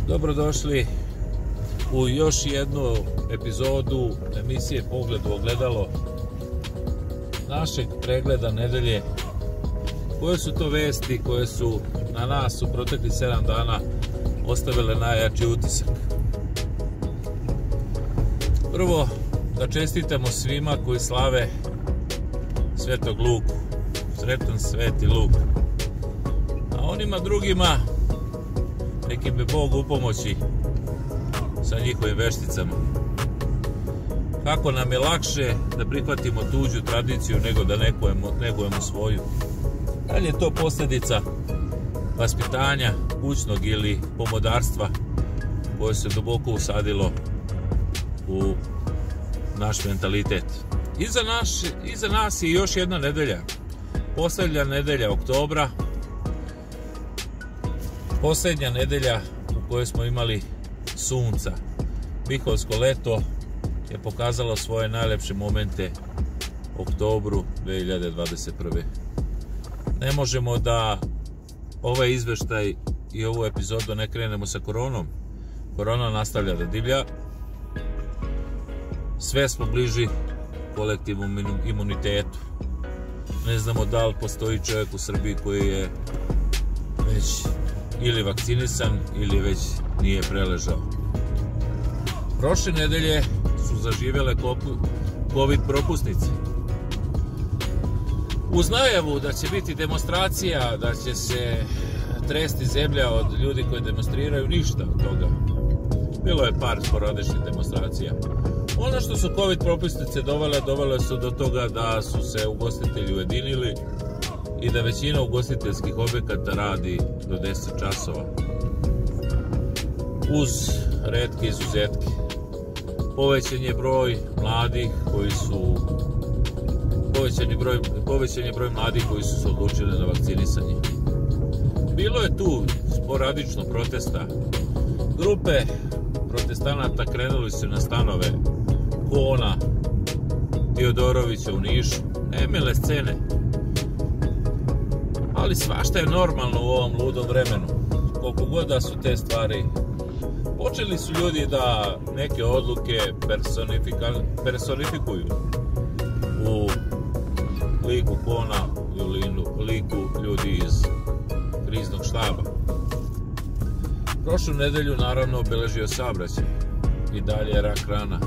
Dobrodošli u još jednu epizodu emisije Pogled u ogledalo, našeg pregleda nedelje. Koje su to vesti koje su na nas u proteklih 7 dana ostavile najjači utisak? Prvo, da čestitamo svima koji slave Svetog Luku. Sretan Sveti Luk. A onima drugima neki bi Bog u pomoći sa njihovim vešticama. Kako nam je lakše da prihvatimo tuđu tradiciju nego da negujemo svoju? Da li je to posljedica vaspitanja kućnog ili pomodarstva koje se duboko usadilo u naš mentalitet? Iza nas je još jedna nedelja, posljednja nedelja oktobra, posljednja nedelja u kojoj smo imali sunca. Bihovsko leto je pokazalo svoje najlepše momente u oktobru 2021. Ne možemo da ovaj izveštaj i ovu epizodu ne krenemo sa koronom. Korona nastavlja da divlja. Sve smo bliži kolektivnom imunitetu. Ne znamo da li postoji čovjek u Srbiji koji je već ili vakcinisan ili već nije preležao. Prošle nedelje su zaživjele COVID propusnice. Uz najavu da će biti demonstracija, da će se tresti zemlja od ljudi koji demonstriraju, ništa od toga. Bilo je par sporadičnih demonstracija. Ono što su COVID propusnice dovele su do toga da su se ugostitelji ujedinili i da većina ugostiteljskih objekata radi do 10 časova. Uz retke izuzetke. Povećan je broj mladih koji su se odlučili na vakcinisanje. Bilo je tu sporadično protesta. Grupe protestanata krenuli su na stanove Kona, Teodorovića u Nišu. Nemile scene. Ali svašta je normalno u ovom ludom vremenu. Koliko god da su te stvari, počeli su ljudi da neke odluke personifikuju u liku Kona i u liku ljudi iz kriznog štaba. Prošlu nedelju naravno obeležio saobraćaj i dalje rak rana.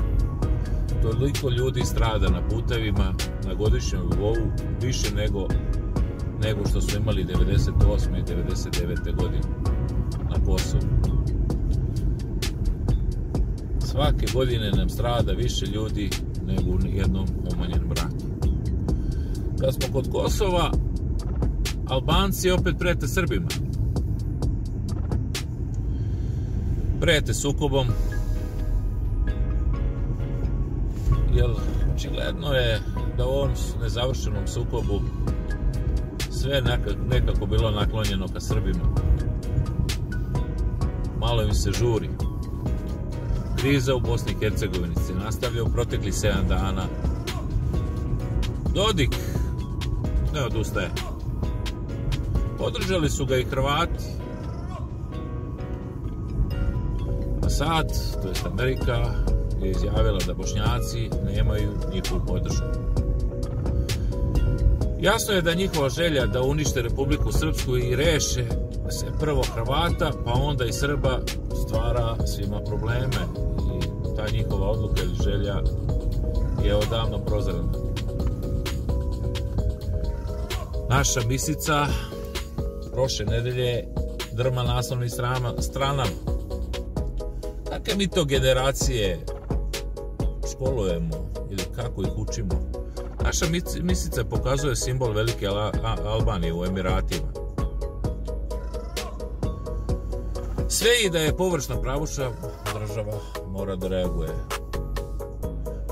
Toliko ljudi strada na putevima na godišnjem nivou više nego što su imali 98. i 99. godine na Kosovu. Svake godine nam strada više ljudi nego u jednom umanjenom ratu. Kad smo kod Kosova, Albanci opet prete Srbima. Prete sukobom, jer očigledno je da u ovom nezavršenom sukobu sve nekako bilo naklonjeno ka Srbima. Malo im se žuri. Kriza u Bosni i Hercegovini se nastavlja u proteklih 7 dana. Dodik ne odustaje. Podržali su ga i Hrvati. A sad, to jest Amerika, je izjavila da Bošnjaci nemaju njihovu podršku. Jasno je da njihova želja da unište Republiku Srpsku i reše se prvo Hrvata, pa onda i Srba, stvara svima probleme. I ta njihova odluka ili želja je odavno prozrena. Naša misica prošle nedelje drma naslovnim stranama. Kakve mi to generacije školujemo ili kako ih učimo? Naša misica pokazuje simbol velike Albanije u Emiratima. Sve i da je površna pravuša, država mora da reaguje.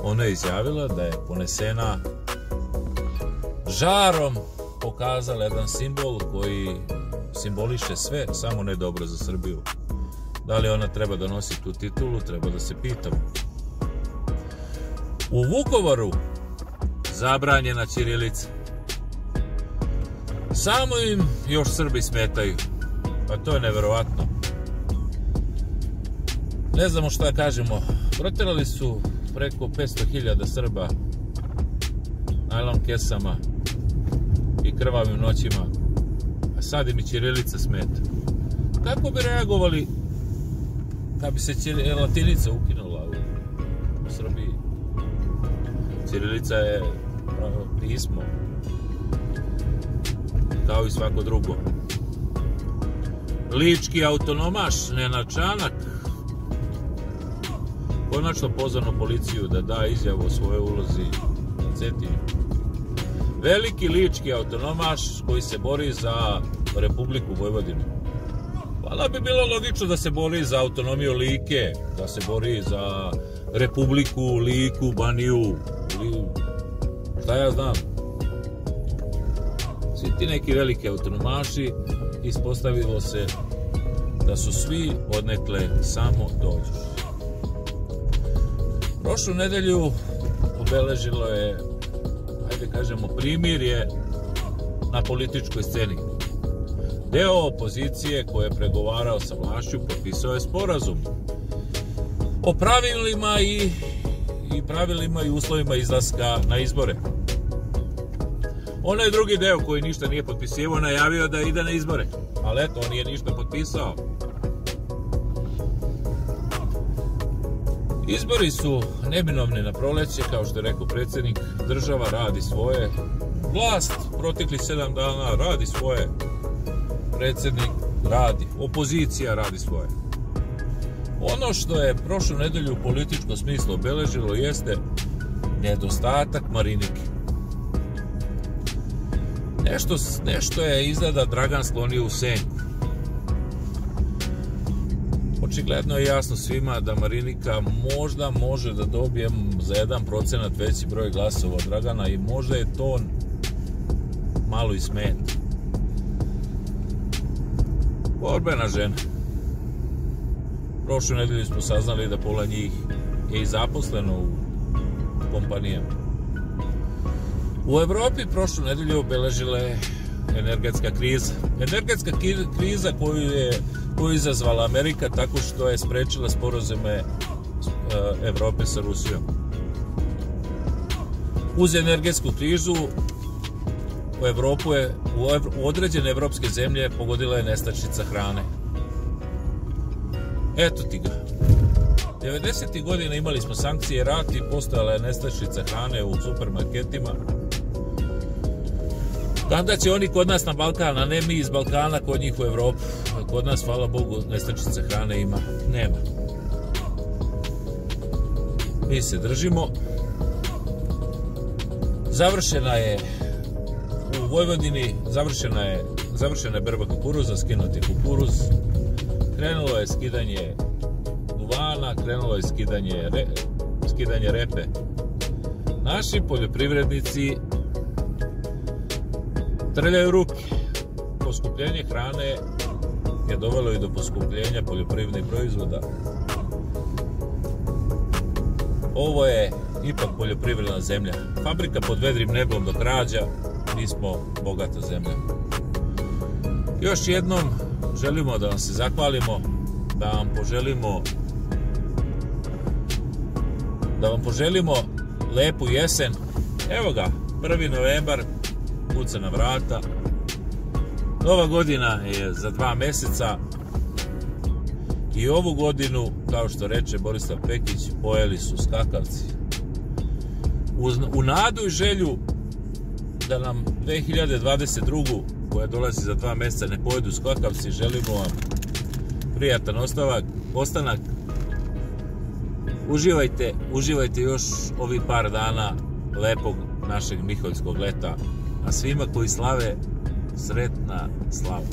Ona je izjavila da je ponesena žarom, pokazala jedan simbol koji simboliše sve, samo ne dobro za Srbiju. Da li ona treba da nosi tu titulu, treba da se pitamo. U Vukovaru zabranjena ćirilica. Samo im još Srbi smetaju. Pa to je neverovatno. Ne znamo šta kažemo. Proterali su preko 500.000 Srba najlon kesama i krvavim noćima, a sad im i ćirilica smeta. Kako bi reagovali kad bi se latinica ukinula u Srbiji? Ćirilica je pismo kao i svako drugo. Lički autonomaš Nenad Čanak konačno pozvao policiju da da izjavu o svojoj ulozi na Cetinju. Veliki lički autonomaš koji se bori za Republiku Vojvodinu. Valjda bi bilo logično da se bori za autonomiju Like, da se bori za Republiku, Liku, Baniju, šta ja znam. Svi ti neki veliki autonomaši ispostavilo se da su svi odnekle samo dođu. Prošlu nedelju obeležilo je, ajde kažemo, primirje na političkoj sceni. Deo opozicije koji je pregovarao sa vlašću potpisao je sporazum o pravilima i uslovima izlaska na izbore. Onaj drugi deo koji ništa nije potpisivao najavio da ide na izbore, ali eto, on nije ništa potpisao. Izbori su neminovni na proleće, kao što je rekao predsjednik. Država radi svoje, vlast proteklih 7 dana radi svoje, predsjednik radi, opozicija radi svoje. Ono što je prošlu nedelju u političkom smislu obeležilo jeste nedostatak Marinike. Nešto je izgleda Dragan sklonio u senku. Očigledno je jasno svima da Marinika možda može da dobije za 1% veći broj glasova od Dragana i možda je to malo i smeta. Borbena žena. Prošlu nedelju smo saznali da pola njih je i zaposleno u kompanijama. U Evropi prošlu nedelju obeležila je energetska kriza. Energetska kriza koju je izazvala Amerika tako što je sprečila sporazume Evrope sa Rusijom. Uz energetsku krizu u Evropu u određene evropske zemlje pogodila je nestašica hrane. Eto ti ga. 90. godina imali smo sankcije, rat i postojala je nestašica hrane u supermarketima. Kada će oni kod nas na Balkan, a ne mi iz Balkana kod njih u Evropu? Kod nas, hvala Bogu, nestašice hrane ima. Nema. Mi se držimo. Završena je u Vojvodini, završena je berba kukuruza, skinuti kukuruz. Krenulo je skidanje duvana, krenulo je skidanje repe. Naši poljoprivrednici trljaju ruke. Poskupljenje hrane je dovelo i do poskupljenja poljoprivrednih proizvoda. Ovo je ipak poljoprivredna zemlja. Fabrika pod vedrim nebom dok rađa, mi smo bogata zemlja. Još jednom želimo da vam se zahvalimo, da vam poželimo lepu jesen. Evo ga, 1. novembar, kuca na vrata. Nova godina je za 2 meseca i ovu godinu, kao što reče Borislav Pekić, pojeli su skakavci. U nadu i želju da nam 2022. koja dolazi za 2 meseca ne pojedu skakavci, želimo vam prijatan ostanak. Uživajte još ovih par dana lepog našeg miholjskog leta, a svima koji slave, sretna slava.